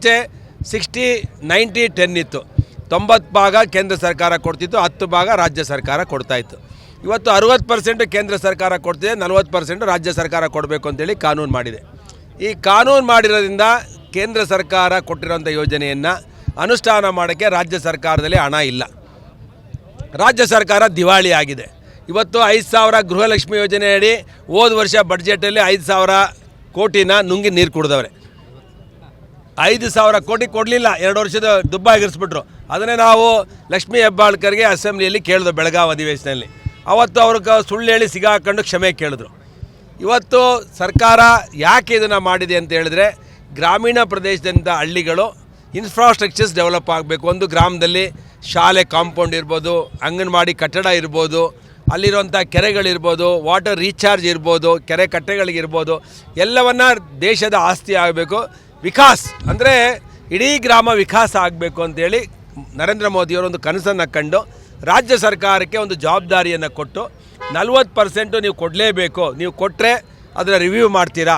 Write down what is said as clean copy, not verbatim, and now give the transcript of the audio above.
ಮುಂಚೆ 60-90-10 ಇತ್ತು. 90 ಭಾಗ ಕೇಂದ್ರ ಸರ್ಕಾರ ಕೊಡ್ತಿತ್ತು, 10 ಭಾಗ ರಾಜ್ಯ ಸರ್ಕಾರ ಕೊಡ್ತಾಯಿತ್ತು. ಇವತ್ತು 60% ಕೇಂದ್ರ ಸರ್ಕಾರ ಕೊಡ್ತಿದೆ, 40% ರಾಜ್ಯ ಸರ್ಕಾರ ಕೊಡಬೇಕು ಅಂತೇಳಿ ಕಾನೂನು ಮಾಡಿದೆ. ಈ ಕಾನೂನು ಮಾಡಿರೋದ್ರಿಂದ ಕೇಂದ್ರ ಸರ್ಕಾರ ಕೊಟ್ಟಿರೋಂಥ ಯೋಜನೆಯನ್ನು ಅನುಷ್ಠಾನ ಮಾಡೋಕ್ಕೆ ರಾಜ್ಯ ಸರ್ಕಾರದಲ್ಲಿ ಹಣ ಇಲ್ಲ. ರಾಜ್ಯ ಸರ್ಕಾರ ದಿವಾಳಿ ಆಗಿದೆ. ಇವತ್ತು 5,000 ಗೃಹಲಕ್ಷ್ಮಿ ಯೋಜನೆಯಡಿ ಹೋದ ವರ್ಷ ಬಡ್ಜೆಟಲ್ಲಿ 5,000 ಕೋಟಿನ ನುಂಗಿ ನೀರು ಕುಡಿದವ್ರೆ. 5,000 ಕೋಟಿ ಕೊಡಲಿಲ್ಲ, 2 ವರ್ಷದ ದುಬ್ಬಾಗಿರಿಸ್ಬಿಟ್ರು. ಅದನ್ನೇ ನಾವು ಲಕ್ಷ್ಮೀ ಹೆಬ್ಬಾಳ್ಕರ್ಗೆ ಅಸೆಂಬ್ಲಿಯಲ್ಲಿ ಕೇಳಿದ್ರು ಬೆಳಗಾವಿ ಅಧಿವೇಶನದಲ್ಲಿ. ಅವತ್ತು ಅವ್ರಿಗೆ ಸುಳ್ಳು ಹೇಳಿ ಸಿಗಾಕೊಂಡು ಕ್ಷಮೆ ಕೇಳಿದ್ರು. ಇವತ್ತು ಸರ್ಕಾರ ಯಾಕೆ ಇದನ್ನು ಮಾಡಿದೆ ಅಂತ ಹೇಳಿದ್ರೆ, ಗ್ರಾಮೀಣ ಪ್ರದೇಶದಂಥ ಹಳ್ಳಿಗಳು ಇನ್ಫ್ರಾಸ್ಟ್ರಕ್ಚರ್ಸ್ ಡೆವಲಪ್ ಆಗಬೇಕು. ಒಂದು ಗ್ರಾಮದಲ್ಲಿ ಶಾಲೆ ಕಾಂಪೌಂಡ್ ಇರ್ಬೋದು, ಅಂಗನವಾಡಿ ಕಟ್ಟಡ ಇರ್ಬೋದು, ಅಲ್ಲಿರುವಂಥ ಕೆರೆಗಳಿರ್ಬೋದು, ವಾಟರ್ ರೀಚಾರ್ಜ್ ಇರ್ಬೋದು, ಕೆರೆ ಕಟ್ಟೆಗಳಿಗಿರ್ಬೋದು, ಎಲ್ಲವನ್ನ ದೇಶದ ಆಸ್ತಿ ಆಗಬೇಕು. ವಿಕಾಸ್ ಅಂದರೆ ಇಡೀ ಗ್ರಾಮ ವಿಕಾಸ ಆಗಬೇಕು ಅಂತೇಳಿ ನರೇಂದ್ರ ಮೋದಿಯವರೊಂದು ಕನಸನ್ನು ಕಂಡು ರಾಜ್ಯ ಸರ್ಕಾರಕ್ಕೆ ಒಂದು ಜವಾಬ್ದಾರಿಯನ್ನು ಕೊಟ್ಟು 40% ನೀವು ಕೊಡಲೇಬೇಕು, ನೀವು ಕೊಟ್ಟರೆ ಅದರ ರಿವ್ಯೂ ಮಾಡ್ತೀರಾ.